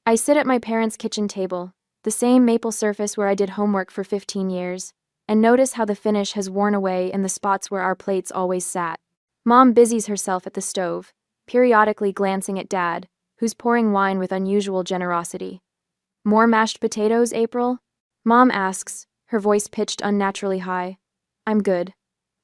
I sit at my parents' kitchen table, the same maple surface where I did homework for 15 years, and notice how the finish has worn away in the spots where our plates always sat. Mom busies herself at the stove, periodically glancing at Dad, who's pouring wine with unusual generosity. "More mashed potatoes, April?" Mom asks, her voice pitched unnaturally high. "I'm good."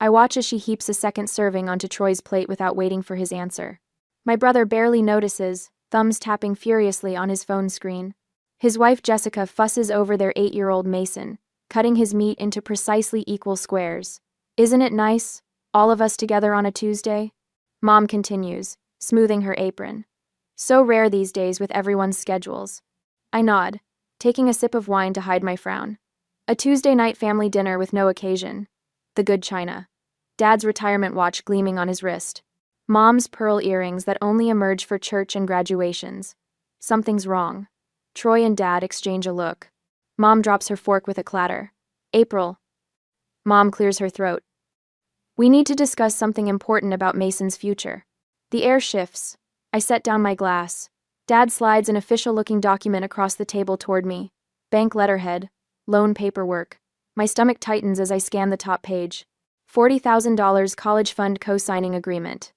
I watch as she heaps a second serving onto Troy's plate without waiting for his answer. My brother barely notices, thumbs tapping furiously on his phone screen. His wife Jessica fusses over their 8-year-old Mason, cutting his meat into precisely equal squares. "Isn't it nice? All of us together on a Tuesday?" Mom continues, smoothing her apron. "So rare these days with everyone's schedules." I nod, taking a sip of wine to hide my frown. A Tuesday night family dinner with no occasion. The good china. Dad's retirement watch gleaming on his wrist. Mom's pearl earrings that only emerge for church and graduations. Something's wrong. Troy and Dad exchange a look. Mom drops her fork with a clatter. "April." Mom clears her throat. "We need to discuss something important about Mason's future." The air shifts. I set down my glass. Dad slides an official-looking document across the table toward me. Bank letterhead. Loan paperwork. My stomach tightens as I scan the top page. $40,000 college fund co-signing agreement.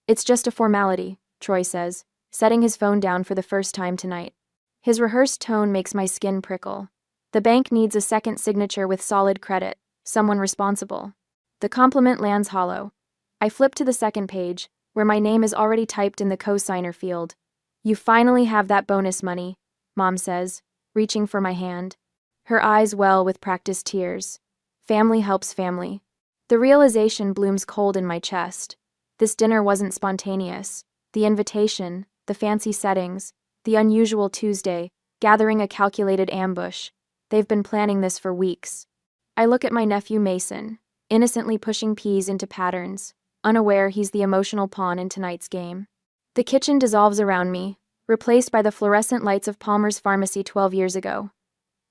"It's just a formality," Troy says, setting his phone down for the first time tonight. His rehearsed tone makes my skin prickle. The bank needs a second signature with solid credit, someone responsible. The compliment lands hollow. I flip to the second page, where my name is already typed in the co-signer field. "You finally have that bonus money," Mom says, reaching for my hand. Her eyes well with practiced tears. Family helps family. The realization blooms cold in my chest. This dinner wasn't spontaneous. The invitation, the fancy settings, the unusual Tuesday, gathering a calculated ambush. They've been planning this for weeks. I look at my nephew Mason, innocently pushing peas into patterns, unaware he's the emotional pawn in tonight's game. The kitchen dissolves around me, replaced by the fluorescent lights of Palmer's Pharmacy 12 years ago.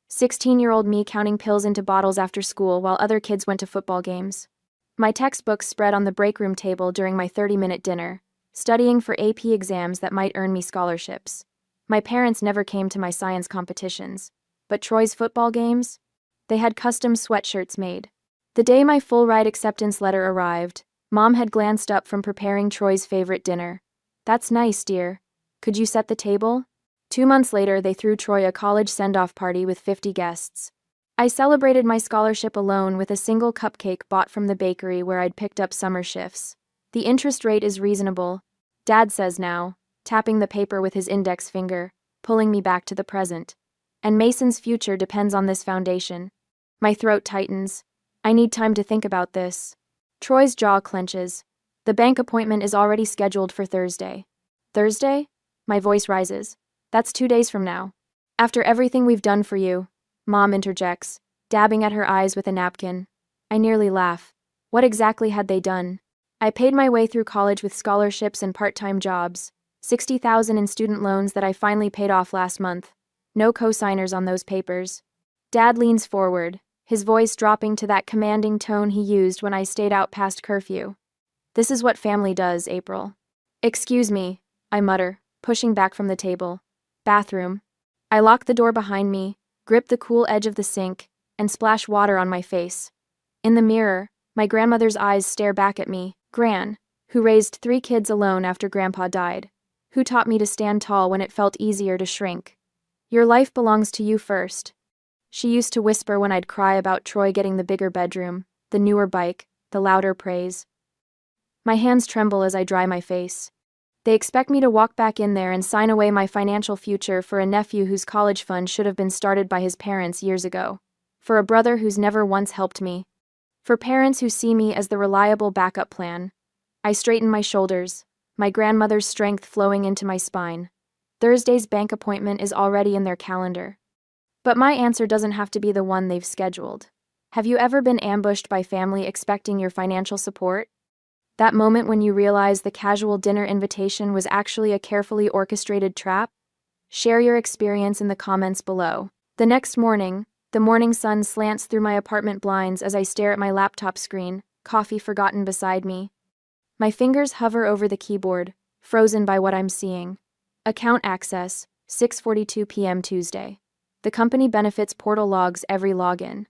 16-year-old me counting pills into bottles after school while other kids went to football games. My textbooks spread on the break room table during my 30-minute dinner, studying for AP exams that might earn me scholarships. My parents never came to my science competitions, but Troy's football games? They had custom sweatshirts made. The day my full-ride acceptance letter arrived, Mom had glanced up from preparing Troy's favorite dinner. "That's nice, dear. Could you set the table?" 2 months later, they threw Troy a college send-off party with 50 guests. I celebrated my scholarship alone with a single cupcake bought from the bakery where I'd picked up summer shifts. The interest rate is reasonable, Dad says now, tapping the paper with his index finger, pulling me back to the present. And Mason's future depends on this foundation. My throat tightens. I need time to think about this. Troy's jaw clenches. The bank appointment is already scheduled for Thursday. Thursday? My voice rises. That's 2 days from now. "After everything we've done for you," Mom interjects, dabbing at her eyes with a napkin. I nearly laugh. What exactly had they done? I paid my way through college with scholarships and part-time jobs, $60,000 in student loans that I finally paid off last month. No co-signers on those papers. Dad leans forward, his voice dropping to that commanding tone he used when I stayed out past curfew. "This is what family does, April." "Excuse me," I mutter, pushing back from the table. "Bathroom." I lock the door behind me, grip the cool edge of the sink, and splash water on my face. In the mirror, my grandmother's eyes stare back at me, Gran, who raised 3 kids alone after Grandpa died, who taught me to stand tall when it felt easier to shrink. "Your life belongs to you first." She used to whisper when I'd cry about Troy getting the bigger bedroom, the newer bike, the louder praise. My hands tremble as I dry my face. They expect me to walk back in there and sign away my financial future for a nephew whose college fund should have been started by his parents years ago. For a brother who's never once helped me. For parents who see me as the reliable backup plan. I straighten my shoulders, my grandmother's strength flowing into my spine. Thursday's bank appointment is already in their calendar. But my answer doesn't have to be the one they've scheduled. Have you ever been ambushed by family expecting your financial support? That moment when you realize the casual dinner invitation was actually a carefully orchestrated trap? Share your experience in the comments below. The next morning, the morning sun slants through my apartment blinds as I stare at my laptop screen, coffee forgotten beside me. My fingers hover over the keyboard, frozen by what I'm seeing. Account access, 6:42 p.m. Tuesday. The company benefits portal logs every login.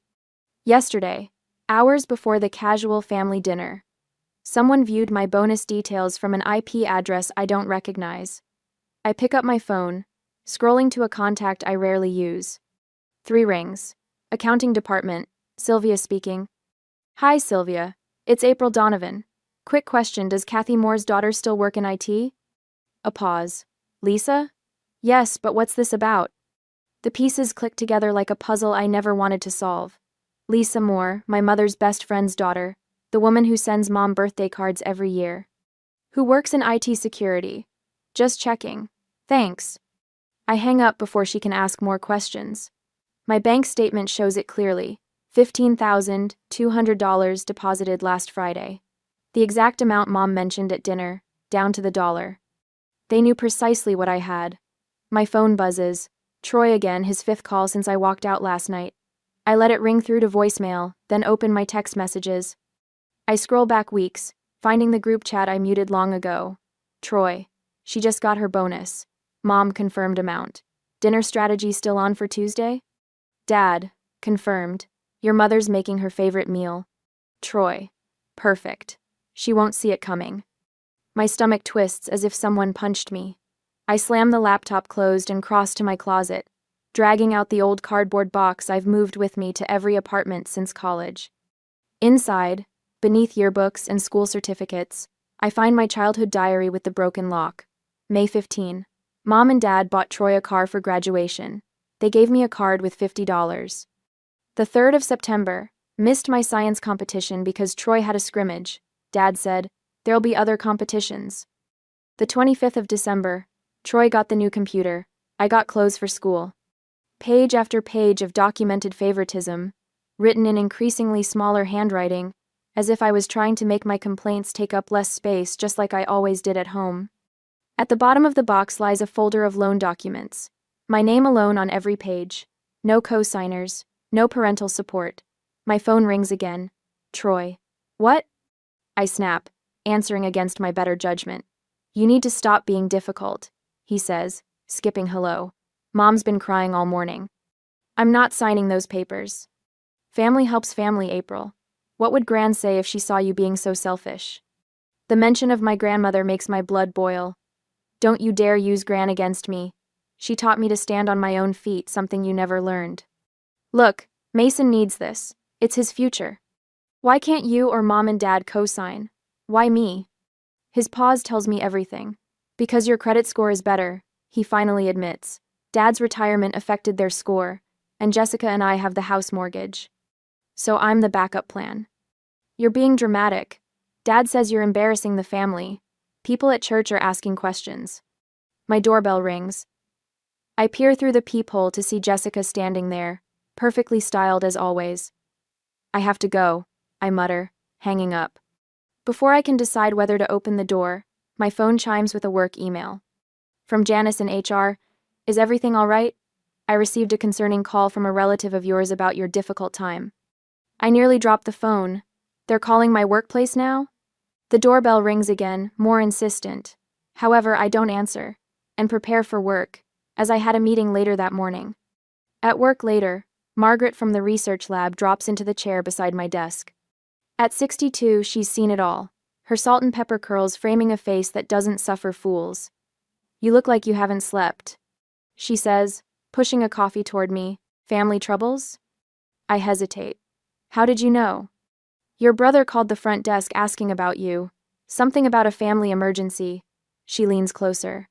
Yesterday, hours before the casual family dinner, someone viewed my bonus details from an IP address I don't recognize. I pick up my phone, scrolling to a contact I rarely use. 3 rings. Accounting department, Sylvia speaking. Hi, Sylvia. It's April Donovan. Quick question, does Kathy Moore's daughter still work in IT? A pause. Lisa? Yes, but what's this about? The pieces click together like a puzzle I never wanted to solve. Lisa Moore, my mother's best friend's daughter, the woman who sends mom birthday cards every year. Who works in IT security. Just checking. Thanks. I hang up before she can ask more questions. My bank statement shows it clearly. $15,200 deposited last Friday. The exact amount Mom mentioned at dinner, down to the dollar. They knew precisely what I had. My phone buzzes. Troy again, his 5th call since I walked out last night. I let it ring through to voicemail, then open my text messages. I scroll back weeks, finding the group chat I muted long ago. Troy. She just got her bonus. Mom confirmed amount. Dinner strategy still on for Tuesday? Dad. Confirmed. Your mother's making her favorite meal. Troy. Perfect. She won't see it coming. My stomach twists as if someone punched me. I slam the laptop closed and cross to my closet, dragging out the old cardboard box I've moved with me to every apartment since college. Inside, beneath yearbooks and school certificates, I find my childhood diary with the broken lock. May 15. Mom and Dad bought Troy a car for graduation. They gave me a card with $50. The 3rd of September, missed my science competition because Troy had a scrimmage. Dad said, there'll be other competitions. The 25th of December, Troy got the new computer. I got clothes for school. Page after page of documented favoritism, written in increasingly smaller handwriting, as if I was trying to make my complaints take up less space just like I always did at home. At the bottom of the box lies a folder of loan documents. My name alone on every page. No co-signers, no parental support. My phone rings again. Troy. What? I snap, answering against my better judgment. You need to stop being difficult, he says, skipping hello. Mom's been crying all morning. I'm not signing those papers. Family helps family, April. What would Gran say if she saw you being so selfish? The mention of my grandmother makes my blood boil. Don't you dare use Gran against me. She taught me to stand on my own feet, something you never learned. Look, Mason needs this. It's his future. Why can't you or Mom and Dad co-sign? Why me? His pause tells me everything. Because your credit score is better, he finally admits. Dad's retirement affected their score, and Jessica and I have the house mortgage. So I'm the backup plan. You're being dramatic. Dad says you're embarrassing the family. People at church are asking questions. My doorbell rings. I peer through the peephole to see Jessica standing there, perfectly styled as always. I have to go, I mutter, hanging up. Before I can decide whether to open the door, my phone chimes with a work email. From Janice in HR, is everything all right? I received a concerning call from a relative of yours about your difficult time. I nearly dropped the phone. They're calling my workplace now? The doorbell rings again, more insistent. However, I don't answer, and prepare for work, as I had a meeting later that morning. At work later, Margaret from the research lab drops into the chair beside my desk. At 62, she's seen it all, her salt and pepper curls framing a face that doesn't suffer fools. You look like you haven't slept, she says, pushing a coffee toward me. Family troubles? I hesitate. How did you know? Your brother called the front desk asking about you. Something about a family emergency. She leans closer.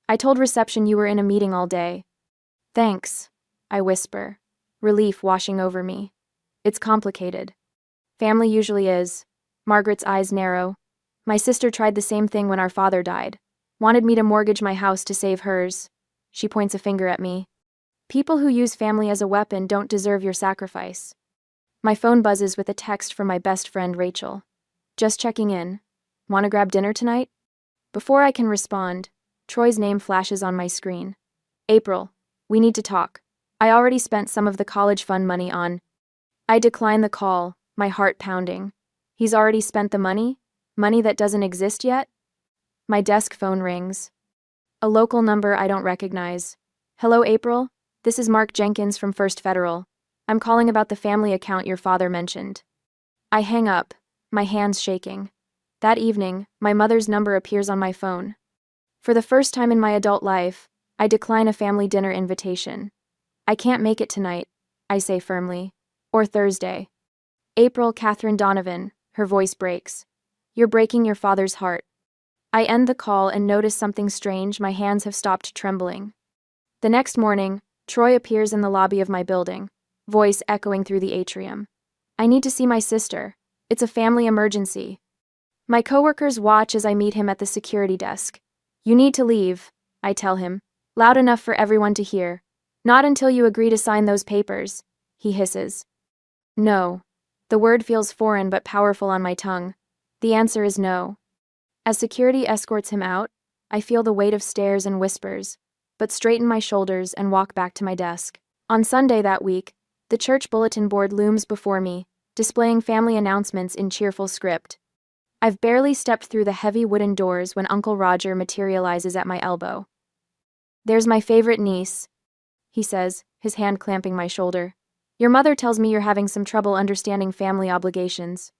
I told reception you were in a meeting all day. Thanks, I whisper, relief washing over me. It's complicated. Family usually is. Margaret's eyes narrow. My sister tried the same thing when our father died. Wanted me to mortgage my house to save hers. She points a finger at me. People who use family as a weapon don't deserve your sacrifice. My phone buzzes with a text from my best friend Rachel. Just checking in. Want to grab dinner tonight? Before I can respond, Troy's name flashes on my screen. April, we need to talk. I already spent some of the college fund money on. I decline the call, my heart pounding. He's already spent the money? Money that doesn't exist yet? My desk phone rings. A local number I don't recognize. Hello, April. This is Mark Jenkins from First Federal. I'm calling about the family account your father mentioned. I hang up, my hands shaking. That evening, my mother's number appears on my phone. For the first time in my adult life, I decline a family dinner invitation. I can't make it tonight, I say firmly. Or Thursday. April Catherine Donovan, her voice breaks. You're breaking your father's heart. I end the call and notice something strange. My hands have stopped trembling. The next morning, Troy appears in the lobby of my building, voice echoing through the atrium. I need to see my sister. It's a family emergency. My coworkers watch as I meet him at the security desk. You need to leave, I tell him, loud enough for everyone to hear. Not until you agree to sign those papers, he hisses. No. The word feels foreign but powerful on my tongue. The answer is no. As security escorts him out, I feel the weight of stares and whispers, but straighten my shoulders and walk back to my desk. On Sunday that week, the church bulletin board looms before me, displaying family announcements in cheerful script. I've barely stepped through the heavy wooden doors when Uncle Roger materializes at my elbow. There's my favorite niece, he says, his hand clamping my shoulder. Your mother tells me you're having some trouble understanding family obligations.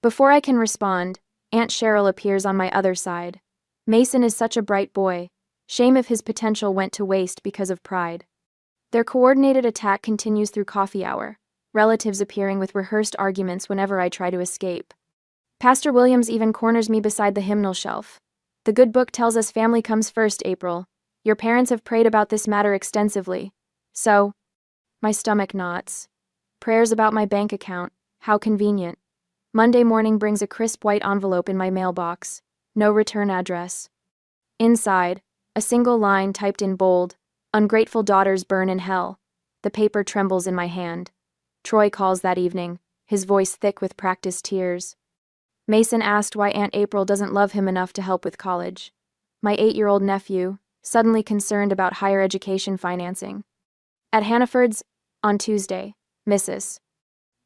Before I can respond, Aunt Cheryl appears on my other side. Mason is such a bright boy. Shame if his potential went to waste because of pride. Their coordinated attack continues through coffee hour, relatives appearing with rehearsed arguments whenever I try to escape. Pastor Williams even corners me beside the hymnal shelf. The good book tells us family comes first, April. Your parents have prayed about this matter extensively. So, my stomach knots. Prayers about my bank account. How convenient. Monday morning brings a crisp white envelope in my mailbox. No return address. Inside, a single line typed in bold, ungrateful daughters burn in hell. The paper trembles in my hand. Troy calls that evening, his voice thick with practiced tears. Mason asked why Aunt April doesn't love him enough to help with college. My 8-year-old nephew, suddenly concerned about higher education financing. At Hannaford's, on Tuesday, Mrs.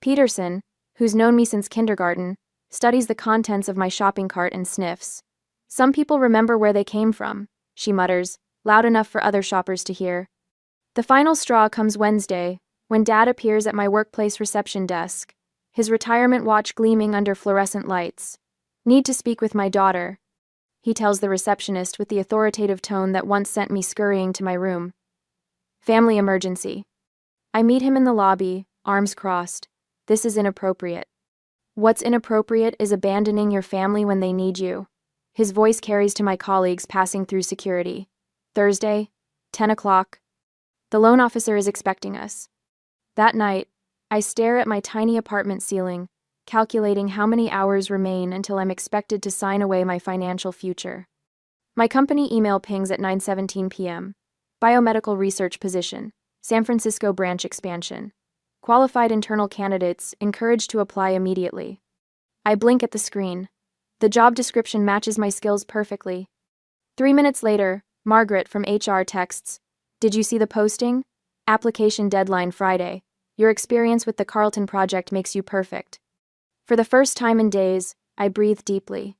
Peterson, who's known me since kindergarten, studies the contents of my shopping cart and sniffs. Some people remember where they came from, she mutters, loud enough for other shoppers to hear. The final straw comes Wednesday, when Dad appears at my workplace reception desk, his retirement watch gleaming under fluorescent lights. Need to speak with my daughter, he tells the receptionist with the authoritative tone that once sent me scurrying to my room. Family emergency. I meet him in the lobby, arms crossed. This is inappropriate. What's inappropriate is abandoning your family when they need you. His voice carries to my colleagues passing through security. Thursday, 10 o'clock. The loan officer is expecting us. That night, I stare at my tiny apartment ceiling, calculating how many hours remain until I'm expected to sign away my financial future. My company email pings at 9:17 p.m. Biomedical research position, San Francisco branch expansion. Qualified internal candidates encouraged to apply immediately. I blink at the screen. The job description matches my skills perfectly. 3 minutes later, Margaret from HR texts, "Did you see the posting? Application deadline Friday. Your experience with the Carlton project makes you perfect." For the first time in days, I breathe deeply.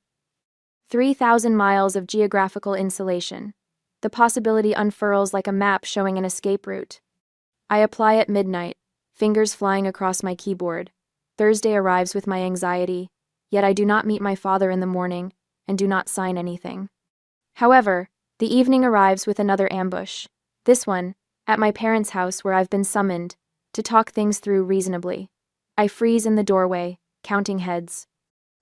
3,000 miles of geographical insulation. The possibility unfurls like a map showing an escape route. I apply at midnight, fingers flying across my keyboard. Thursday arrives with my anxiety, yet I do not meet my father in the morning and do not sign anything. However, the evening arrives with another ambush. This one, at my parents' house where I've been summoned to talk things through reasonably. I freeze in the doorway, counting heads.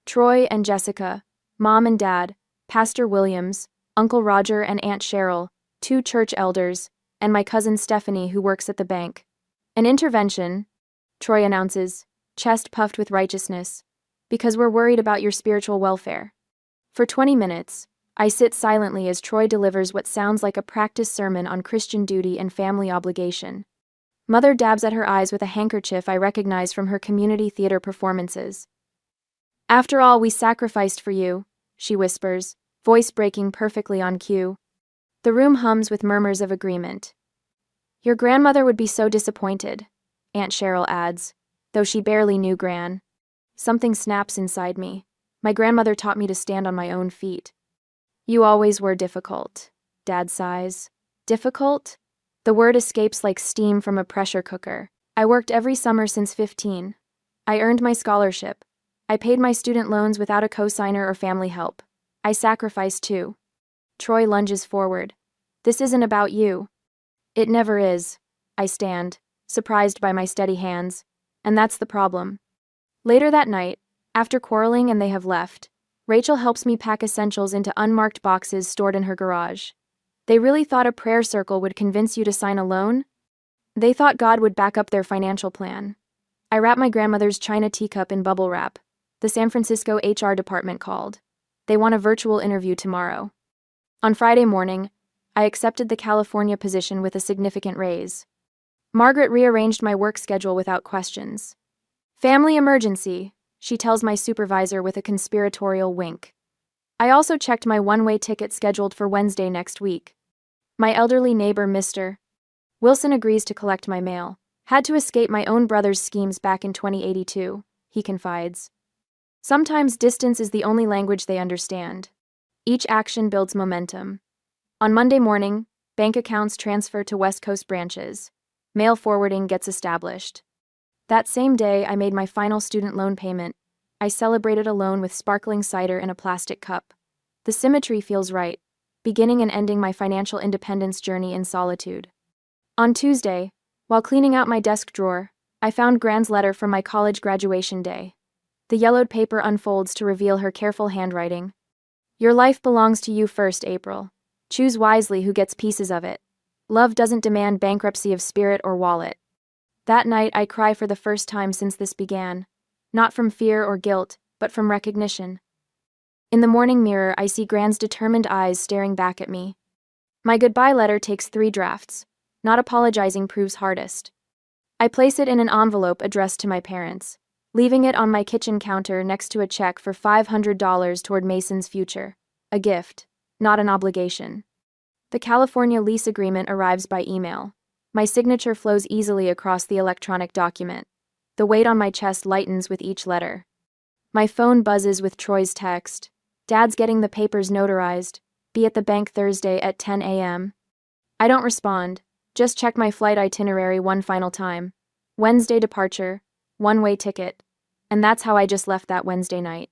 Troy and Jessica, Mom and Dad, Pastor Williams, Uncle Roger and Aunt Cheryl, 2 church elders, and my cousin Stephanie who works at the bank. An intervention, Troy announces, chest puffed with righteousness, because we're worried about your spiritual welfare. For 20 minutes, I sit silently as Troy delivers what sounds like a practice sermon on Christian duty and family obligation. Mother dabs at her eyes with a handkerchief I recognize from her community theater performances. "After all we sacrificed for you," she whispers, voice breaking perfectly on cue. The room hums with murmurs of agreement. "Your grandmother would be so disappointed," Aunt Cheryl adds, though she barely knew Gran. Something snaps inside me. My grandmother taught me to stand on my own feet. "You always were difficult," Dad sighs. "Difficult?" The word escapes like steam from a pressure cooker. I worked every summer since 15. I earned my scholarship. I paid my student loans without a cosigner or family help. I sacrificed too. Troy lunges forward. This isn't about you. It never is. I stand, surprised by my steady hands. And that's the problem. Later that night, after quarreling and they have left, Rachel helps me pack essentials into unmarked boxes stored in her garage. They really thought a prayer circle would convince you to sign a loan? They thought God would back up their financial plan. I wrap my grandmother's china teacup in bubble wrap. The San Francisco HR department called. They want a virtual interview tomorrow. On Friday morning, I accepted the California position with a significant raise. Margaret rearranged my work schedule without questions. Family emergency, she tells my supervisor with a conspiratorial wink. I also checked my one-way ticket scheduled for Wednesday next week. My elderly neighbor, Mr. Wilson, agrees to collect my mail. Had to escape my own brother's schemes back in 2082, he confides. Sometimes distance is the only language they understand. Each action builds momentum. On Monday morning, bank accounts transfer to West Coast branches. Mail forwarding gets established. That same day, I made my final student loan payment. I celebrated alone with sparkling cider in a plastic cup. The symmetry feels right, beginning and ending my financial independence journey in solitude. On Tuesday, while cleaning out my desk drawer, I found Gran's letter from my college graduation day. The yellowed paper unfolds to reveal her careful handwriting. Your life belongs to you first, April. Choose wisely who gets pieces of it. Love doesn't demand bankruptcy of spirit or wallet. That night, I cry for the first time since this began. Not from fear or guilt, but from recognition. In the morning mirror, I see Gran's determined eyes staring back at me. My goodbye letter takes 3 drafts. Not apologizing proves hardest. I place it in an envelope addressed to my parents, leaving it on my kitchen counter next to a check for $500 toward Mason's future. A gift, not an obligation. The California lease agreement arrives by email. My signature flows easily across the electronic document. The weight on my chest lightens with each letter. My phone buzzes with Troy's text. Dad's getting the papers notarized. Be at the bank Thursday at 10 a.m. I don't respond, just check my flight itinerary one final time. Wednesday departure, one-way ticket. And that's how I just left that Wednesday night.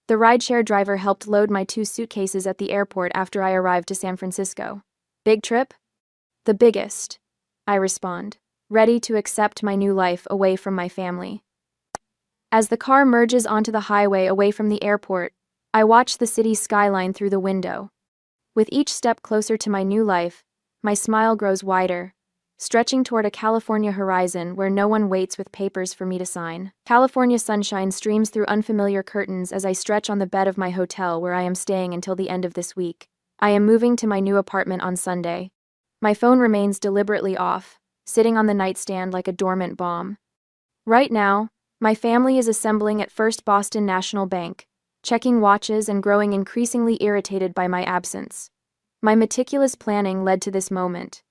The rideshare driver helped load my 2 suitcases at the airport after I arrived to San Francisco. Big trip? The biggest, I respond, ready to accept my new life away from my family. As the car merges onto the highway away from the airport, I watch the city's skyline through the window. With each step closer to my new life, my smile grows wider, stretching toward a California horizon where no one waits with papers for me to sign. California sunshine streams through unfamiliar curtains as I stretch on the bed of my hotel where I am staying until the end of this week. I am moving to my new apartment on Sunday. My phone remains deliberately off, sitting on the nightstand like a dormant bomb. Right now, my family is assembling at First Boston National Bank, checking watches and growing increasingly irritated by my absence. My meticulous planning led to this moment.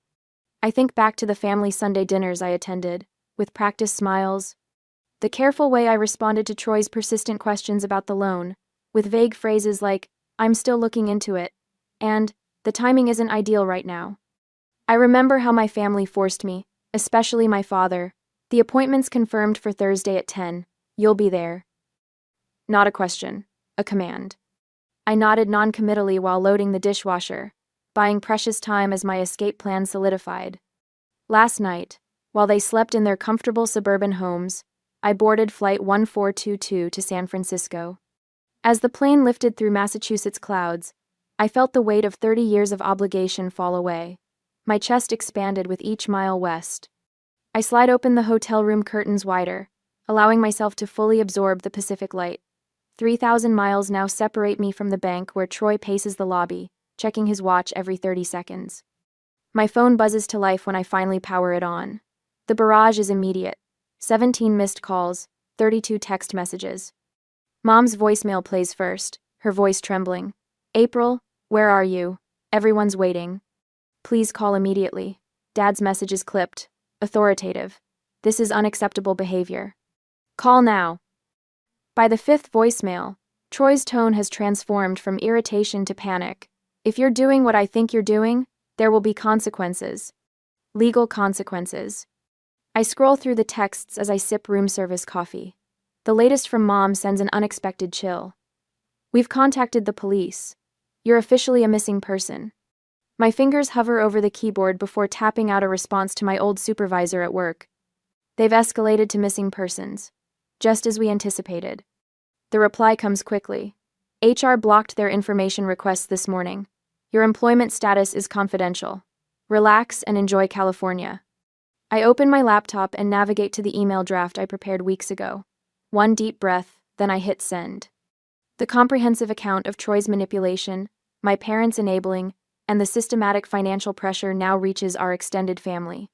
I think back to the family Sunday dinners I attended, with practiced smiles. The careful way I responded to Troy's persistent questions about the loan, with vague phrases like, I'm still looking into it, and, the timing isn't ideal right now. I remember how my family forced me, especially my father. The appointment's confirmed for Thursday at 10. You'll be there. Not a question, a command. I nodded non-committally while loading the dishwasher, buying precious time as my escape plan solidified. Last night, while they slept in their comfortable suburban homes, I boarded Flight 1422 to San Francisco. As the plane lifted through Massachusetts clouds, I felt the weight of 30 years of obligation fall away. My chest expanded with each mile west. I slide open the hotel room curtains wider, allowing myself to fully absorb the Pacific light. 3,000 miles now separate me from the bank where Troy paces the lobby, checking his watch every 30 seconds. My phone buzzes to life when I finally power it on. The barrage is immediate. 17 missed calls, 32 text messages. Mom's voicemail plays first, her voice trembling. April, where are you? Everyone's waiting. Please call immediately. Dad's message is clipped. Authoritative. This is unacceptable behavior. Call now. By the 5th voicemail, Troy's tone has transformed from irritation to panic. If you're doing what I think you're doing, there will be consequences. Legal consequences. I scroll through the texts as I sip room service coffee. The latest from Mom sends an unexpected chill. We've contacted the police. You're officially a missing person. My fingers hover over the keyboard before tapping out a response to my old supervisor at work. They've escalated to missing persons. Just as we anticipated. The reply comes quickly. HR blocked their information requests this morning. Your employment status is confidential. Relax and enjoy California. I open my laptop and navigate to the email draft I prepared weeks ago. One deep breath, then I hit send. The comprehensive account of Troy's manipulation, my parents' enabling, and the systematic financial pressure now reaches our extended family.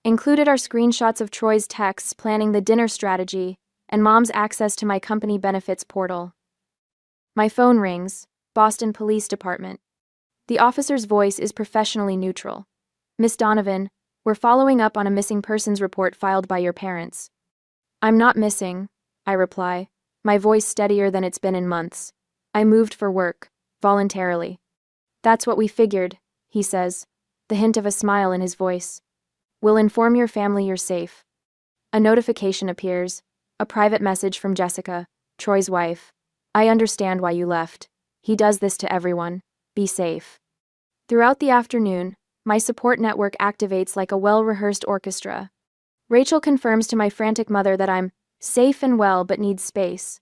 Included are screenshots of Troy's texts planning the dinner strategy and Mom's access to my company benefits portal. My phone rings. Boston Police Department. The officer's voice is professionally neutral. Miss Donovan, we're following up on a missing persons report filed by your parents. I'm not missing, I reply, my voice steadier than it's been in months. I moved for work, voluntarily. That's what we figured, he says, the hint of a smile in his voice. We'll inform your family you're safe. A notification appears, a private message from Jessica, Troy's wife. I understand why you left. He does this to everyone. Be safe. Throughout the afternoon, my support network activates like a well-rehearsed orchestra. Rachel confirms to my frantic mother that I'm safe and well but need space.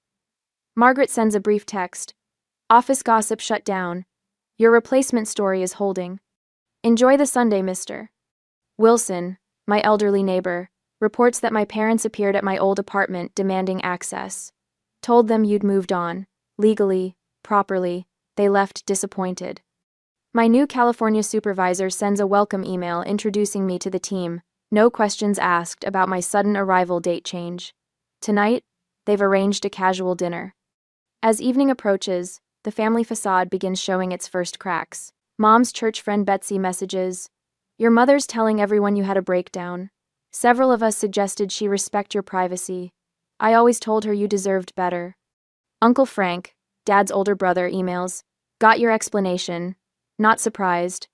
Margaret sends a brief text. Office gossip shut down. Your replacement story is holding. Enjoy the Sunday, mister. Wilson, my elderly neighbor, reports that my parents appeared at my old apartment demanding access. Told them you'd moved on. Legally, properly, they left disappointed. My new California supervisor sends a welcome email introducing me to the team, no questions asked about my sudden arrival date change. Tonight, they've arranged a casual dinner. As evening approaches, the family facade begins showing its first cracks. Mom's church friend Betsy messages, your mother's telling everyone you had a breakdown. Several of us suggested she respect your privacy. I always told her you deserved better. Uncle Frank, Dad's older brother, emails, got your explanation. Not surprised.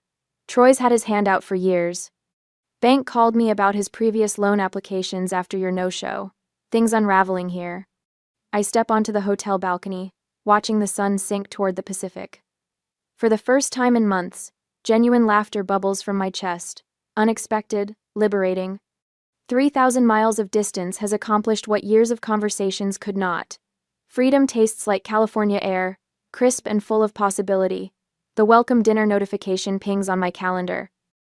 Troy's had his hand out for years. Bank called me about his previous loan applications after your no-show. Things unraveling here. I step onto the hotel balcony, watching the sun sink toward the Pacific. For the first time in months, genuine laughter bubbles from my chest. Unexpected, liberating. 3,000 miles of distance has accomplished what years of conversations could not. Freedom tastes like California air, crisp and full of possibility. The welcome dinner notification pings on my calendar.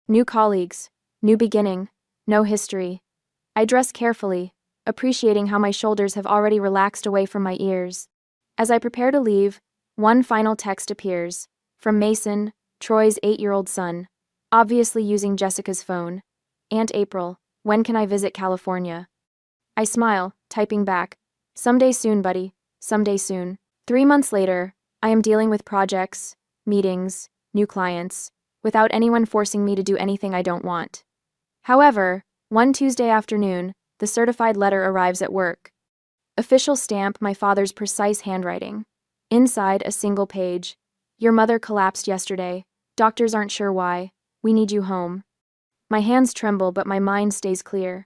New colleagues, new beginning, no history. I dress carefully, appreciating how my shoulders have already relaxed away from my ears. As I prepare to leave, one final text appears, from Mason, Troy's 8-year-old son, obviously using Jessica's phone. Aunt April, when can I visit California? I smile, typing back, someday soon, buddy, someday soon. 3 months later, I am dealing with projects, meetings, new clients, without anyone forcing me to do anything I don't want. However, one Tuesday afternoon, the certified letter arrives at work. Official stamp, my father's precise handwriting. Inside, a single page. Your mother collapsed yesterday. Doctors aren't sure why. We need you home. My hands tremble, but my mind stays clear.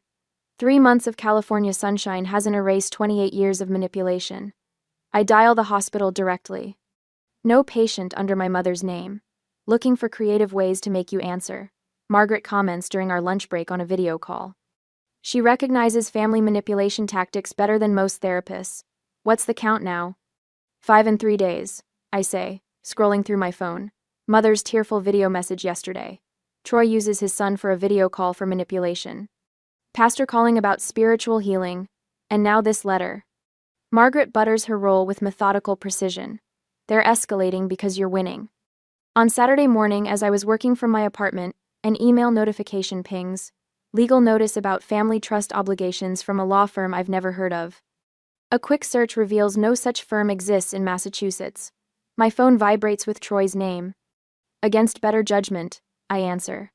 3 months of California sunshine hasn't erased 28 years of manipulation. I dial the hospital directly. No patient under my mother's name. Looking for creative ways to make you answer. Margaret comments during our lunch break on a video call. She recognizes family manipulation tactics better than most therapists. What's the count now? 5 and 3 days, I say, scrolling through my phone. Mother's tearful video message yesterday. Troy uses his son for a video call for manipulation. Pastor calling about spiritual healing. And now this letter. Margaret butters her roll with methodical precision. They're escalating because you're winning. On Saturday morning, as I was working from my apartment, an email notification pings. Legal notice about family trust obligations from a law firm I've never heard of. A quick search reveals no such firm exists in Massachusetts. My phone vibrates with Troy's name. Against better judgment, I answer.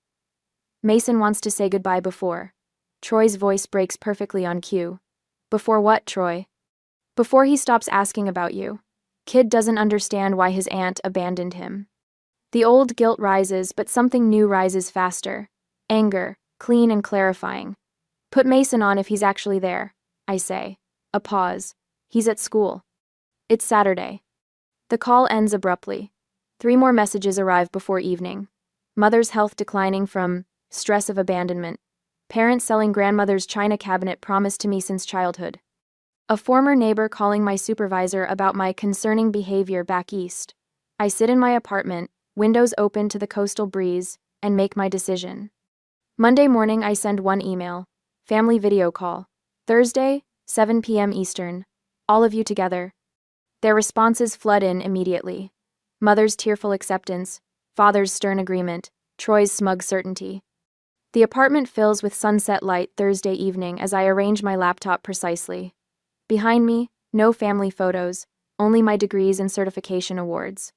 Mason wants to say goodbye before. Troy's voice breaks perfectly on cue. Before what, Troy? Before he stops asking about you. Kid doesn't understand why his aunt abandoned him. The old guilt rises, but something new rises faster. Anger, clean and clarifying. Put Mason on if he's actually there, I say. A pause. He's at school. It's Saturday. The call ends abruptly. 3 more messages arrive before evening. Mother's health declining from stress of abandonment. Parents selling grandmother's china cabinet promised to me since childhood. A former neighbor calling my supervisor about my concerning behavior back east. I sit in my apartment, windows open to the coastal breeze, and make my decision. Monday morning I send one email. Family video call. Thursday, 7 p.m. Eastern. All of you together. Their responses flood in immediately. Mother's tearful acceptance, father's stern agreement, Troy's smug certainty. The apartment fills with sunset light Thursday evening as I arrange my laptop precisely. Behind me, no family photos, only my degrees and certification awards.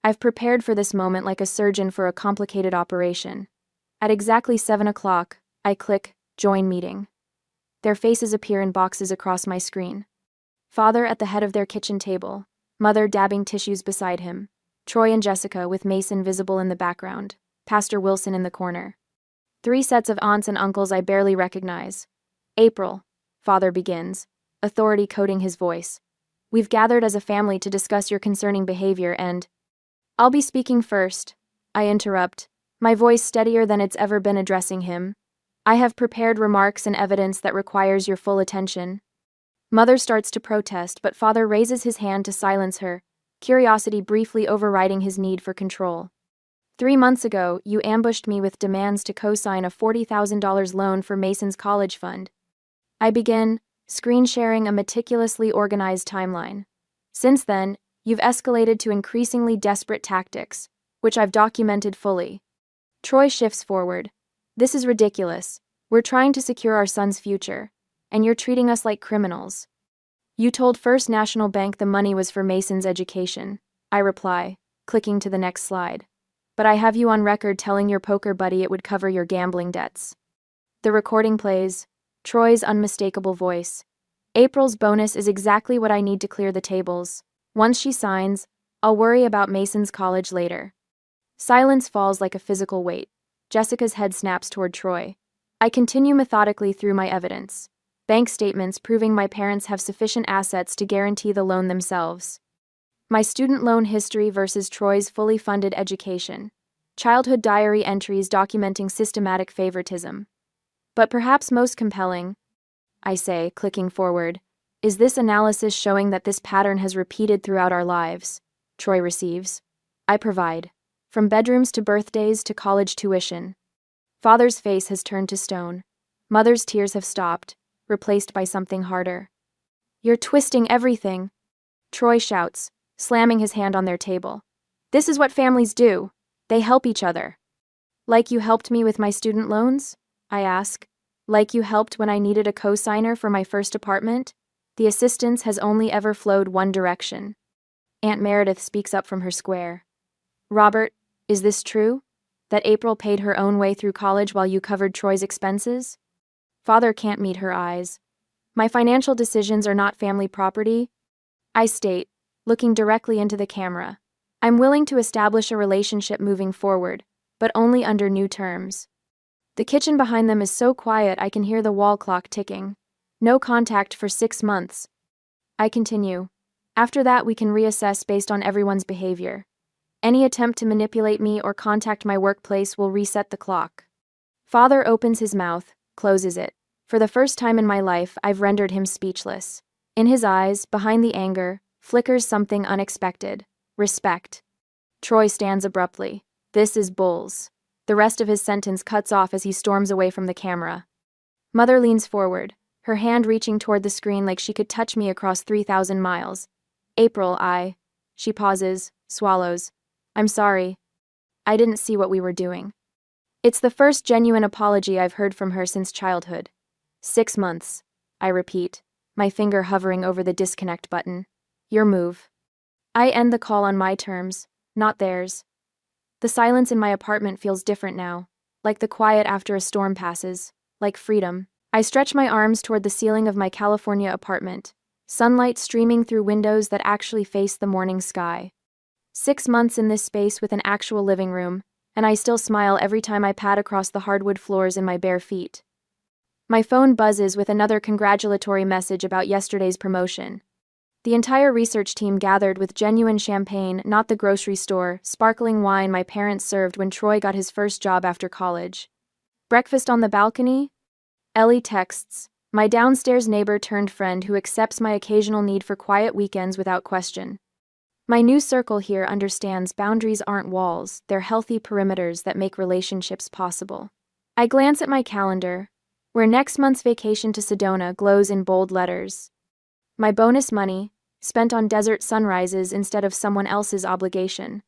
I've prepared for this moment like a surgeon for a complicated operation. At exactly 7 o'clock, I click Join Meeting. Their faces appear in boxes across my screen. Father at the head of their kitchen table, mother dabbing tissues beside him, Troy and Jessica with Mason visible in the background, Pastor Wilson in the corner. 3 sets of aunts and uncles I barely recognize. April, father begins, authority coating his voice. We've gathered as a family to discuss your concerning behavior and… I'll be speaking first, I interrupt, my voice steadier than it's ever been addressing him. I have prepared remarks and evidence that requires your full attention. Mother starts to protest, but father raises his hand to silence her, curiosity briefly overriding his need for control. 3 months ago, you ambushed me with demands to co-sign a $40,000 loan for Mason's college fund. I begin, screen sharing a meticulously organized timeline. Since then, you've escalated to increasingly desperate tactics, which I've documented fully. Troy shifts forward. This is ridiculous. We're trying to secure our son's future, and you're treating us like criminals. You told First National Bank the money was for Mason's education, I reply, clicking to the next slide. But I have you on record telling your poker buddy it would cover your gambling debts. The recording plays, Troy's unmistakable voice. April's bonus is exactly what I need to clear the tables. Once she signs, I'll worry about Mason's college later. Silence falls like a physical weight. Jessica's head snaps toward Troy. I continue methodically through my evidence. Bank statements proving my parents have sufficient assets to guarantee the loan themselves. My student loan history versus Troy's fully funded education. Childhood diary entries documenting systematic favoritism. But perhaps most compelling, I say, clicking forward, is this analysis showing that this pattern has repeated throughout our lives. Troy receives. I provide. From bedrooms to birthdays to college tuition. Father's face has turned to stone. Mother's tears have stopped, replaced by something harder. You're twisting everything, Troy shouts, slamming his hand on their table. This is what families do. They help each other. Like you helped me with my student loans? I ask. Like you helped when I needed a co-signer for my first apartment? The assistance has only ever flowed one direction. Aunt Meredith speaks up from her square. Robert, is this true? That April paid her own way through college while you covered Troy's expenses? Father can't meet her eyes. My financial decisions are not family property. I state, looking directly into the camera. I'm willing to establish a relationship moving forward, but only under new terms. The kitchen behind them is so quiet I can hear the wall clock ticking. No contact for 6 months. I continue. After that, we can reassess based on everyone's behavior. Any attempt to manipulate me or contact my workplace will reset the clock. Father opens his mouth, closes it. For the first time in my life, I've rendered him speechless. In his eyes, behind the anger, flickers something unexpected. Respect. Troy stands abruptly. This is bulls. The rest of his sentence cuts off as he storms away from the camera. Mother leans forward, her hand reaching toward the screen like she could touch me across 3,000 miles. April, She pauses, swallows. I'm sorry. I didn't see what we were doing. It's the first genuine apology I've heard from her since childhood. 6 months, I repeat, my finger hovering over the disconnect button. Your move. I end the call on my terms, not theirs. The silence in my apartment feels different now, like the quiet after a storm passes, like freedom. I stretch my arms toward the ceiling of my California apartment, sunlight streaming through windows that actually face the morning sky. 6 months in this space with an actual living room, and I still smile every time I pad across the hardwood floors in my bare feet. My phone buzzes with another congratulatory message about yesterday's promotion. The entire research team gathered with genuine champagne, not the grocery store, sparkling wine my parents served when Troy got his first job after college. Breakfast on the balcony? Ellie texts, my downstairs neighbor turned friend who accepts my occasional need for quiet weekends without question. My new circle here understands boundaries aren't walls, they're healthy perimeters that make relationships possible. I glance at my calendar, where next month's vacation to Sedona glows in bold letters. My bonus money, spent on desert sunrises instead of someone else's obligation.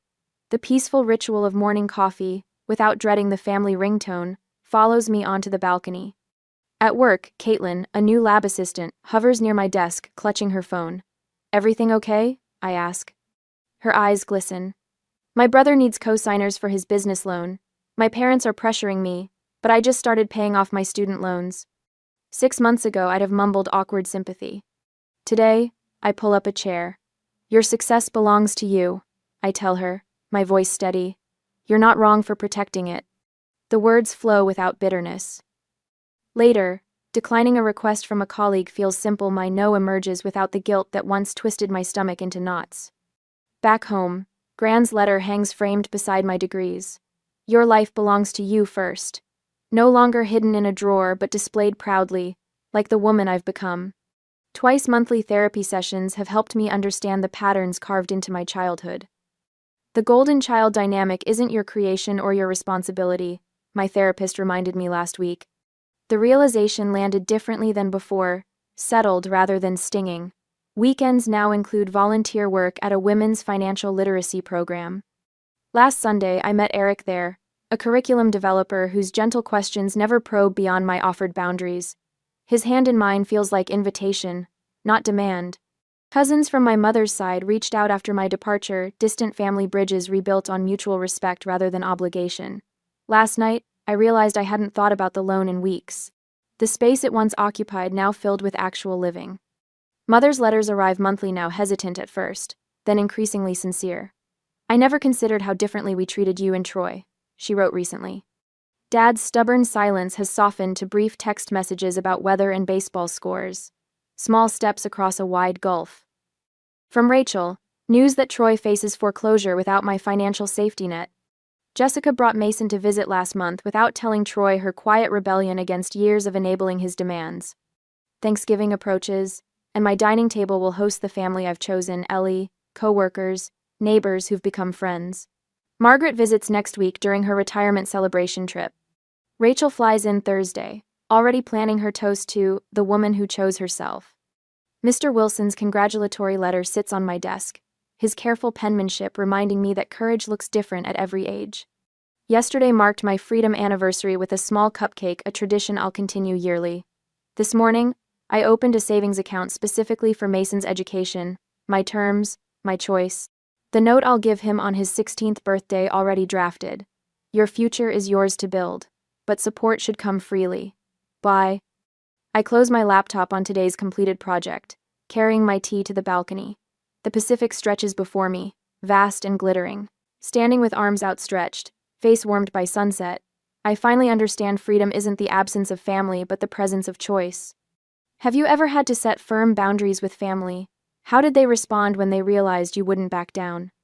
The peaceful ritual of morning coffee, without dreading the family ringtone, follows me onto the balcony. At work, Caitlin, a new lab assistant, hovers near my desk, clutching her phone. Everything okay? I ask. Her eyes glisten. My brother needs co-signers for his business loan. My parents are pressuring me, but I just started paying off my student loans. 6 months ago, I'd have mumbled awkward sympathy. Today, I pull up a chair. Your success belongs to you, I tell her, my voice steady. You're not wrong for protecting it. The words flow without bitterness. Later, declining a request from a colleague feels simple. My no emerges without the guilt that once twisted my stomach into knots. Back home, Gran's letter hangs framed beside my degrees. Your life belongs to you first. No longer hidden in a drawer but displayed proudly, like the woman I've become. Twice monthly therapy sessions have helped me understand the patterns carved into my childhood. The golden child dynamic isn't your creation or your responsibility, my therapist reminded me last week. The realization landed differently than before, settled rather than stinging. Weekends now include volunteer work at a women's financial literacy program. Last Sunday, I met Eric there, a curriculum developer whose gentle questions never probe beyond my offered boundaries. His hand in mine feels like invitation, not demand. Cousins from my mother's side reached out after my departure, distant family bridges rebuilt on mutual respect rather than obligation. Last night, I realized I hadn't thought about the loan in weeks. The space it once occupied now filled with actual living. Mother's letters arrive monthly now, hesitant at first, then increasingly sincere. I never considered how differently we treated you and Troy, she wrote recently. Dad's stubborn silence has softened to brief text messages about weather and baseball scores. Small steps across a wide gulf. From Rachel, news that Troy faces foreclosure without my financial safety net. Jessica brought Mason to visit last month without telling Troy her quiet rebellion against years of enabling his demands. Thanksgiving approaches, and my dining table will host the family I've chosen, Ellie, co-workers, neighbors who've become friends. Margaret visits next week during her retirement celebration trip. Rachel flies in Thursday, already planning her toast to the woman who chose herself. Mr. Wilson's congratulatory letter sits on my desk, his careful penmanship reminding me that courage looks different at every age. Yesterday marked my freedom anniversary with a small cupcake, a tradition I'll continue yearly. This morning, I opened a savings account specifically for Mason's education, my terms, my choice. The note I'll give him on his 16th birthday already drafted. Your future is yours to build, but support should come freely. Bye. I close my laptop on today's completed project, carrying my tea to the balcony. The Pacific stretches before me, vast and glittering. Standing with arms outstretched, face warmed by sunset, I finally understand freedom isn't the absence of family but the presence of choice. Have you ever had to set firm boundaries with family? How did they respond when they realized you wouldn't back down?